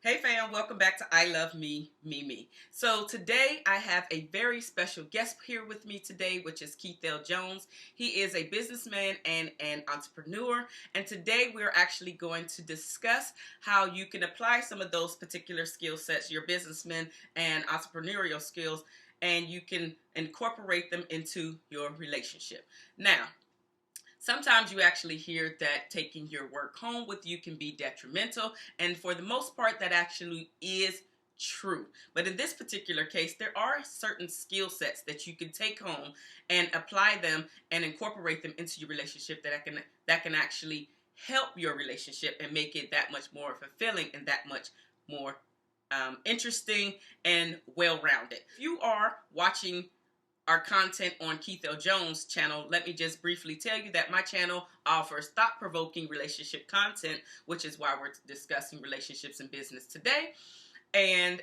Hey fam, welcome back to I Love Me, Me, Me. So today I have a very special guest here with me today, which is Keith L. Jones. He is a businessman and an entrepreneur. And today we're actually going to discuss how you can apply some of those particular skill sets, your businessman and entrepreneurial skills, and you can incorporate them into your relationship. Now, sometimes you actually hear that taking your work home with you can be detrimental, and for the most part, that actually is true. But in this particular case, there are certain skill sets that you can take home and apply them and incorporate them into your relationship that can actually help your relationship and make it that much more fulfilling and that much more interesting and well-rounded. If you are watching our content on Keith L. Jones' channel, let me just briefly tell you that my channel offers thought-provoking relationship content, which is why we're discussing relationships and business today. And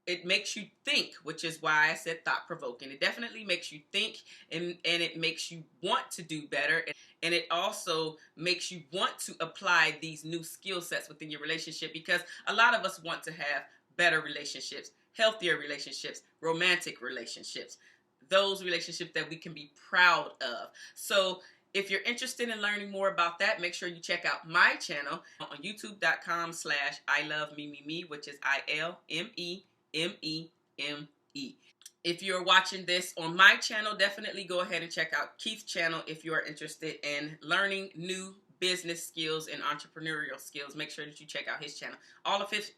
it makes you think, which is why I said thought-provoking. It definitely makes you think, and it makes you want to do better. And it also makes you want to apply these new skill sets within your relationship, because a lot of us want to have better relationships, healthier relationships, romantic relationships, those relationships that we can be proud of. So if you're interested in learning more about that, make sure you check out my channel on youtube.com/ILoveMeMeMe, which is ILMEMEME. If you're watching this on my channel, definitely go ahead and check out Keith's channel if you are interested in learning new business skills and entrepreneurial skills. Make sure that you check out his channel. All of his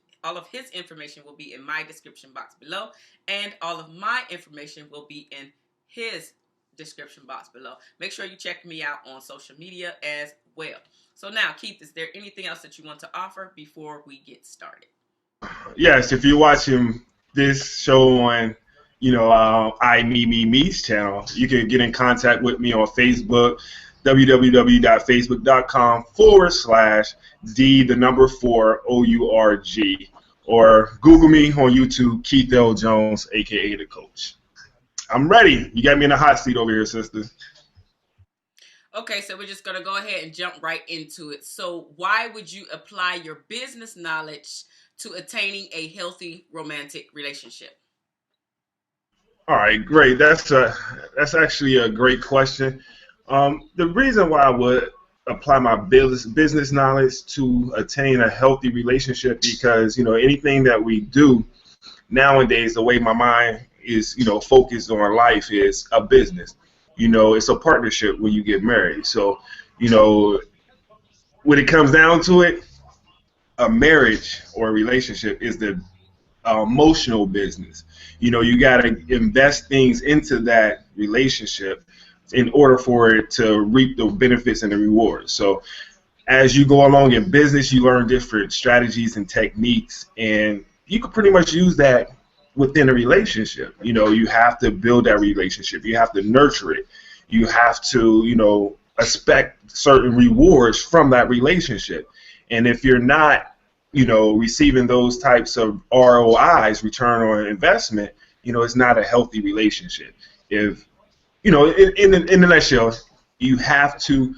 information will be in my description box below, and all of my information will be in his description box below. Make sure you check me out on social media as well. So now, Keith, is there anything else that you want to offer before we get started? Yes, if you're watching this show on, I Me Me Me's channel, you can get in contact with me on Facebook, www.facebook.com/D4OURG, or Google me on YouTube, Keith L. Jones, aka the Coach. I'm ready. You got me in the hot seat over here, sister. Okay, so we're just going to go ahead and jump right into it. So why would you apply your business knowledge to attaining a healthy romantic relationship? All right, great. That's actually a great question. The reason why I would apply my business knowledge to attain a healthy relationship, because anything that we do nowadays, the way my mind is focused on life, is a business. It's a partnership when you get married. So when it comes down to it, a marriage or a relationship is the emotional business. You got to invest things into that relationship in order for it to reap the benefits and the rewards. So as you go along in business, you learn different strategies and techniques, and you can pretty much use that within a relationship. You have to build that relationship. You have to nurture it. You have to, expect certain rewards from that relationship. And if you're not, receiving those types of ROIs, return on investment, it's not a healthy relationship. If in the nutshell, you have to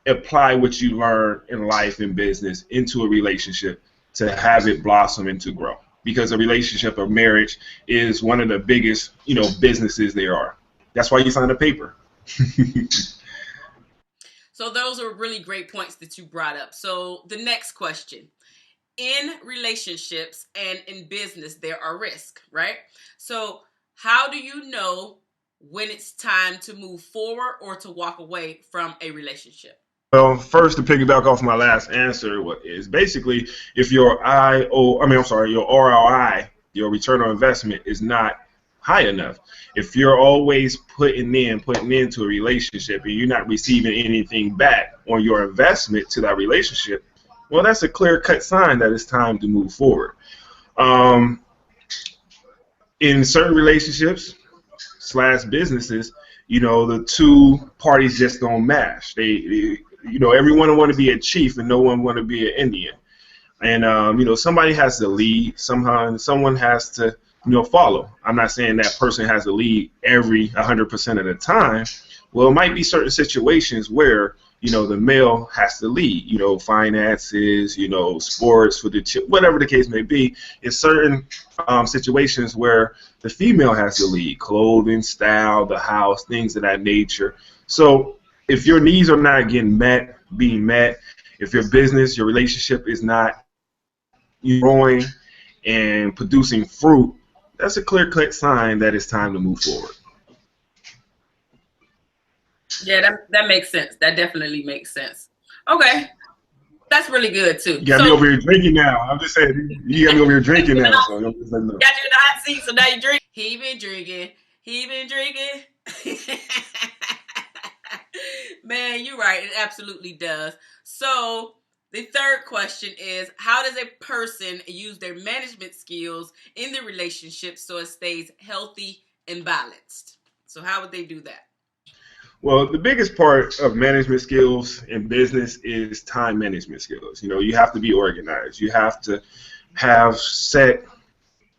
apply what you learn in life and business into a relationship to have it blossom and to grow. Because a relationship or marriage is one of the biggest, businesses there are. That's why you sign a paper. So those are really great points that you brought up. So the next question. In relationships and in business, there are risks, right? So how do you know when it's time to move forward or to walk away from a relationship? Well, first, to piggyback off my last answer, what is basically, if your your ROI, your return on investment, is not high enough. If you're always putting into a relationship and you're not receiving anything back on your investment to that relationship, well, that's a clear-cut sign that it's time to move forward. In certain relationships / businesses, the two parties just don't match. Everyone want to be a chief and no one want to be an Indian. And somebody has to lead. Someone has to follow. I'm not saying that person has to lead every 100% of the time. Well, it might be certain situations where the male has to lead, finances, sports for the whatever the case may be. In certain situations where the female has to lead, clothing, style, the house, things of that nature. So if your needs are not being met, if your business, your relationship is not growing and producing fruit, that's a clear-cut sign that it's time to move forward. Yeah, that makes sense. That definitely makes sense. Okay, that's really good too. You got me So over here drinking now. I'm just saying, you got me over here drinking got now. So I'm just letting know. you in the hot seat, so now you drink. He been drinking. He been drinking. Man, you're right. It absolutely does. So the third question is, how does a person use their management skills in the relationship so it stays healthy and balanced? So how would they do that? Well, the biggest part of management skills in business is time management skills. You have to be organized. You have to have set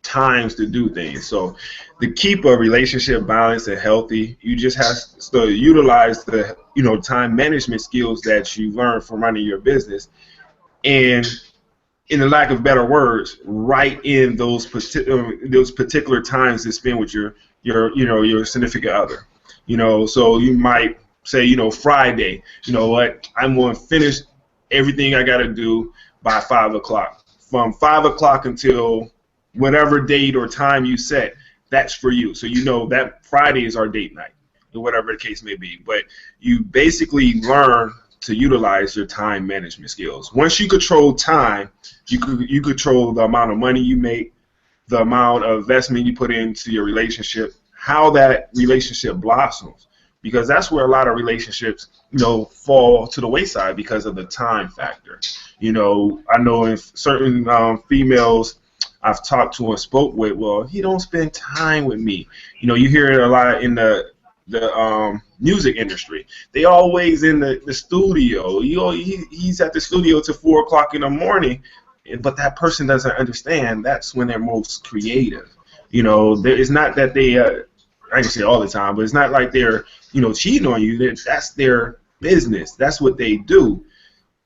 times to do things. So to keep a relationship balanced and healthy, you just have to utilize the time management skills that you learn from running your business, and in the lack of better words, write in those particular times to spend with your significant other. So you might say, Friday, you know what, I'm going to finish everything I got to do by 5 o'clock. From 5 o'clock until whatever date or time you set, that's for you. So that Friday is our date night, or whatever the case may be. But you basically learn to utilize your time management skills. Once you control time, you control the amount of money you make, the amount of investment you put into your relationship, how that relationship blossoms. Because that's where a lot of relationships, fall to the wayside because of the time factor. I know in certain females I've talked to and spoke with, well, he don't spend time with me. You hear it a lot in the music industry. They always in the studio. He's at the studio till 4 o'clock in the morning, but that person doesn't understand that's when they're most creative. It's not that they, I can say all the time, but it's not like they're, cheating on you. That's their business. That's what they do.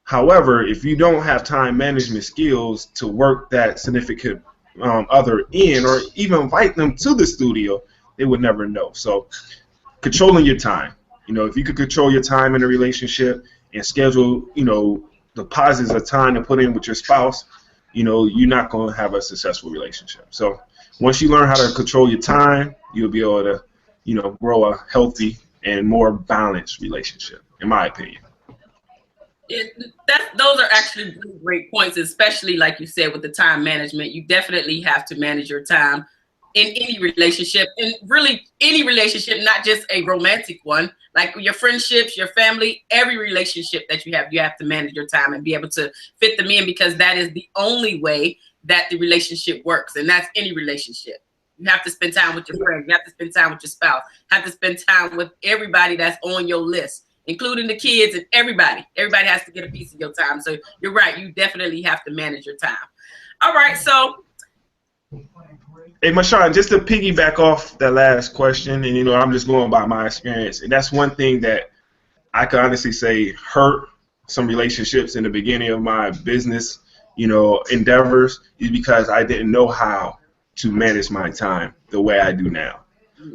However, if you don't have time management skills to work that significant other in, or even invite them to the studio, they would never know. So controlling your time. If you could control your time in a relationship and schedule, deposits of time to put in with your spouse, you're not going to have a successful relationship. So once you learn how to control your time, you'll be able to, grow a healthy and more balanced relationship, in my opinion. Those are actually really great points, especially like you said with the time management. You definitely have to manage your time in any relationship, and really any relationship, not just a romantic one. Like your friendships, your family, every relationship that you have to manage your time and be able to fit them in, because that is the only way that the relationship works, and that's any relationship. You have to spend time with your friends. You have to spend time with your spouse. You have to spend time with everybody that's on your list, including the kids and everybody. Everybody has to get a piece of your time. So you're right. You definitely have to manage your time. All right. So, Hey, Mashawn, just to piggyback off that last question, and I'm just going by my experience, and that's one thing that I can honestly say hurt some relationships in the beginning of my business, endeavors, is because I didn't know how to manage my time the way I do now.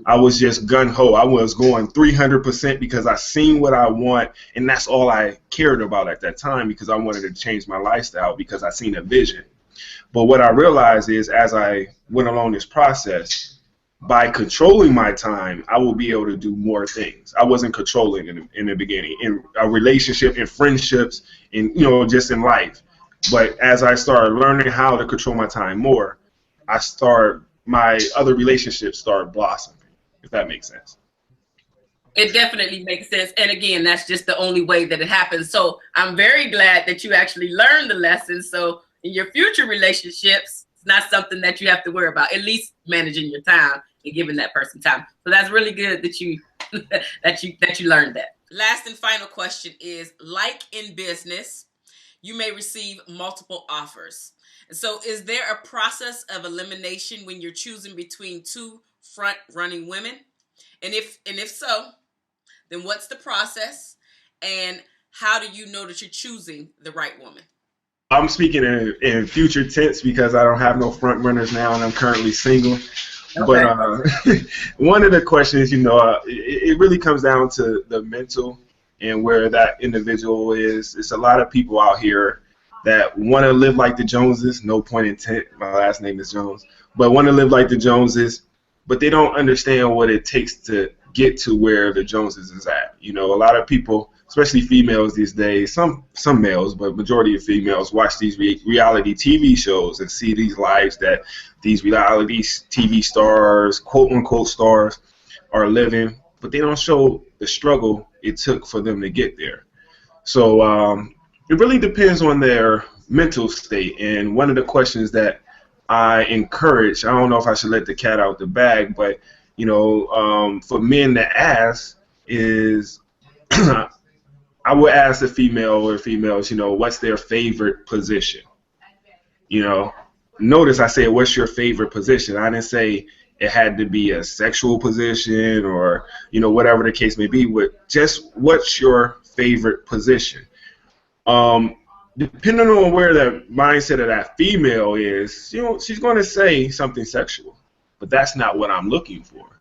I was just gun ho. I was going 300% because I seen what I want, and that's all I cared about at that time, because I wanted to change my lifestyle because I seen a vision. But what I realized is, as I went along this process, by controlling my time, I will be able to do more things. I wasn't controlling in the beginning, in a relationship, in friendships, in just in life. But as I started learning how to control my time more, my other relationships start blossoming, if that makes sense. it definitely makes sense. And again, that's just the only way that it happens. So I'm very glad that you actually learned the lesson. So in your future relationships, it's not something that you have to worry about, at least managing your time and giving that person time. So that's really good that you that you learned that. Last and final question is, like in business, you may receive multiple offers. And so is there a process of elimination when you're choosing between two front running women? And if so, then what's the process? And how do you know that you're choosing the right woman? I'm speaking in future tense because I don't have no front runners now, and I'm currently single. But Okay. one of the questions, it really comes down to the mental and where that individual is. It's a lot of people out here that want to live like the Joneses. No point intent. My last name is Jones, but want to live like the Joneses, but they don't understand what it takes to get to where the Joneses is at. A lot of people, especially females these days, some males, but majority of females watch these reality TV shows and see these lives that these reality TV stars, quote unquote stars, are living, but they don't show the struggle it took for them to get there. So it really depends on their mental state. And one of the questions that I encourage, I don't know if I should let the cat out the bag, but for men to ask is, I would ask the female or females, what's their favorite position? Notice I said, what's your favorite position? I didn't say it had to be a sexual position or, whatever the case may be. Just what's your favorite position? Depending on where the mindset of that female is, she's going to say something sexual, but that's not what I'm looking for.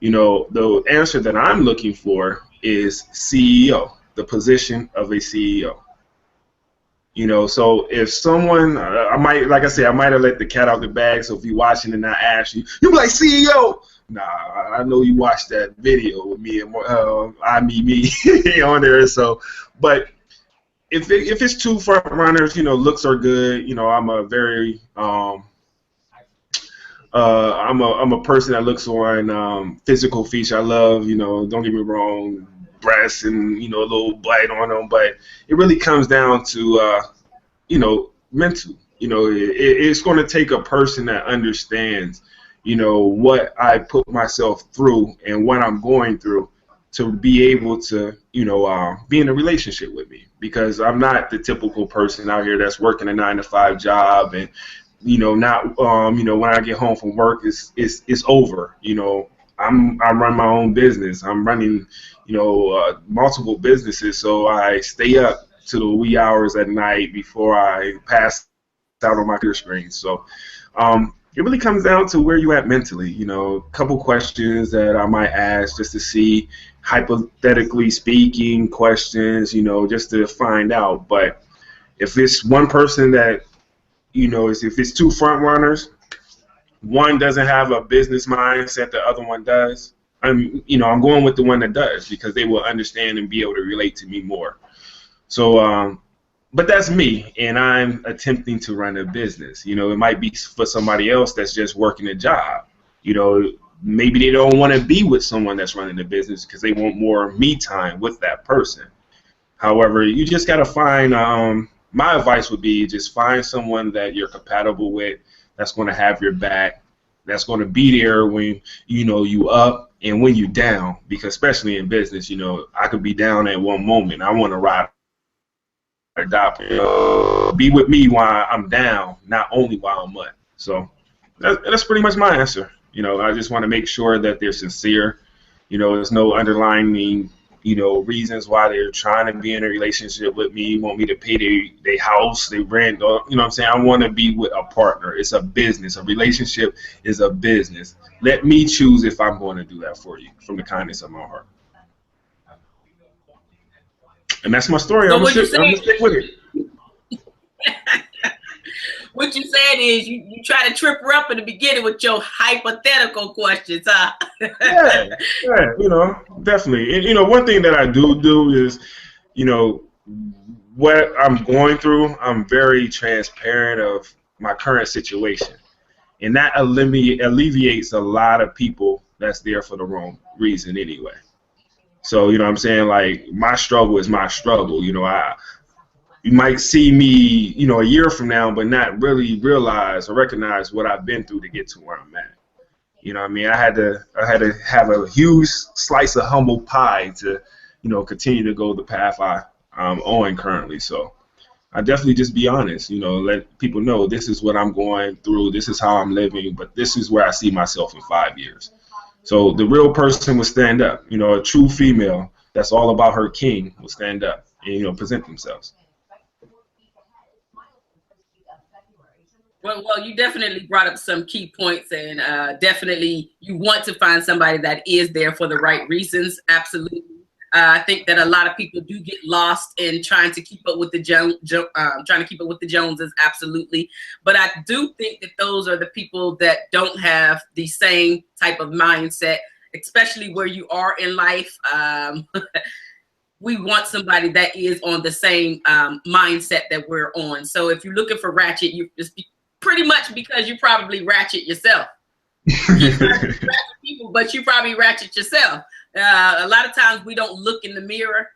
The answer that I'm looking for is CEO, the position of a CEO. So if someone, I might, like I said, I might have let the cat out the bag. So if you're watching and I ask you, you be like CEO. Nah, I know you watched that video with me and me on there. So, but if it's two front runners, looks are good. I'm a very I'm a person that looks on physical feature. I love, don't get me wrong, breasts and a little blight on them, but it really comes down to mental. It's going to take a person that understands what I put myself through and what I'm going through to be able to be in a relationship with me, because I'm not the typical person out here that's working a 9-to-5 job and not when I get home from work it's over. I run my own business. I'm running multiple businesses, so I stay up to the wee hours at night before I pass out on my computer screen. So it really comes down to where you at mentally. A couple questions that I might ask just to see, hypothetically speaking questions, just to find out. But if it's one person that if it's two front runners, one doesn't have a business mindset, the other one does. I'm going with the one that does, because they will understand and be able to relate to me more. So, but that's me, and I'm attempting to run a business. It might be for somebody else that's just working a job. Maybe they don't want to be with someone that's running a business because they want more me time with that person. However, you just got to find, my advice would be just find someone that you're compatible with, that's going to have your back, that's going to be there when you up and when you down, because especially in business, I could be down at one moment. I want to ride or die. Be with me while I'm down, not only while I'm up. So that's pretty much my answer. I just want to make sure that they're sincere. There's no underlying reasons why they're trying to be in a relationship with me, want me to pay their house, their rent, or, what I'm saying? I want to be with a partner. It's a business. A relationship is a business. Let me choose if I'm going to do that for you from the kindness of my heart. And that's my story. So I'm what going you to saying? stick with it. What you saying is you try to trip her up in the beginning with your hypothetical questions, huh? Yeah, definitely. And, one thing that I do is, what I'm going through, I'm very transparent of my current situation. And that alleviates a lot of people that's there for the wrong reason anyway. So, what I'm saying? Like, my struggle is my struggle. You might see me, a year from now, but not really realize or recognize what I've been through to get to where I'm at. What I mean? I had to have a huge slice of humble pie to, continue to go the path I'm on currently. So I definitely just be honest, let people know this is what I'm going through, this is how I'm living, but this is where I see myself in 5 years. So the real person will stand up. A true female that's all about her king will stand up. and present themselves. Well, you definitely brought up some key points, and definitely you want to find somebody that is there for the right reasons. Absolutely. I think that a lot of people do get lost in trying to keep up with the trying to keep up with the Joneses. Absolutely, but I do think that those are the people that don't have the same type of mindset, especially where you are in life. We want somebody that is on the same mindset that we're on. So if you're looking for ratchet, you just pretty much because you probably ratchet yourself. Keith ratchet people, but you probably ratchet yourself. A lot of times we don't look in the mirror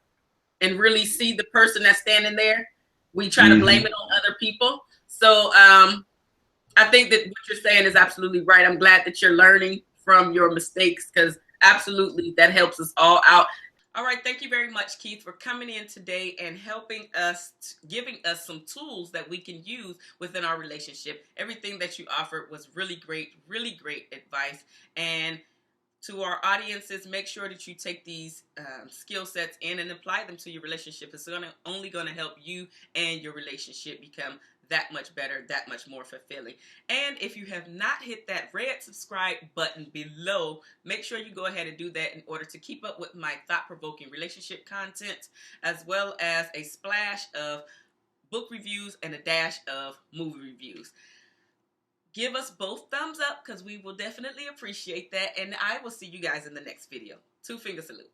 and really see the person that's standing there. We try to blame it on other people. So I think that what you're saying is absolutely right. I'm glad that you're learning from your mistakes, because absolutely that helps us all out. All right, thank you very much, Keith, for coming in today and helping us, giving us some tools that we can use within our relationship. Everything that you offered was really great advice. And to our audiences, make sure that you take these skill sets in and apply them to your relationship. It's only going to help you and your relationship become that much better, that much more fulfilling. And if you have not hit that red subscribe button below, make sure you go ahead and do that in order to keep up with my thought-provoking relationship content, as well as a splash of book reviews and a dash of movie reviews. Give us both thumbs up, because we will definitely appreciate that. And I will see you guys in the next video. 2 finger salute.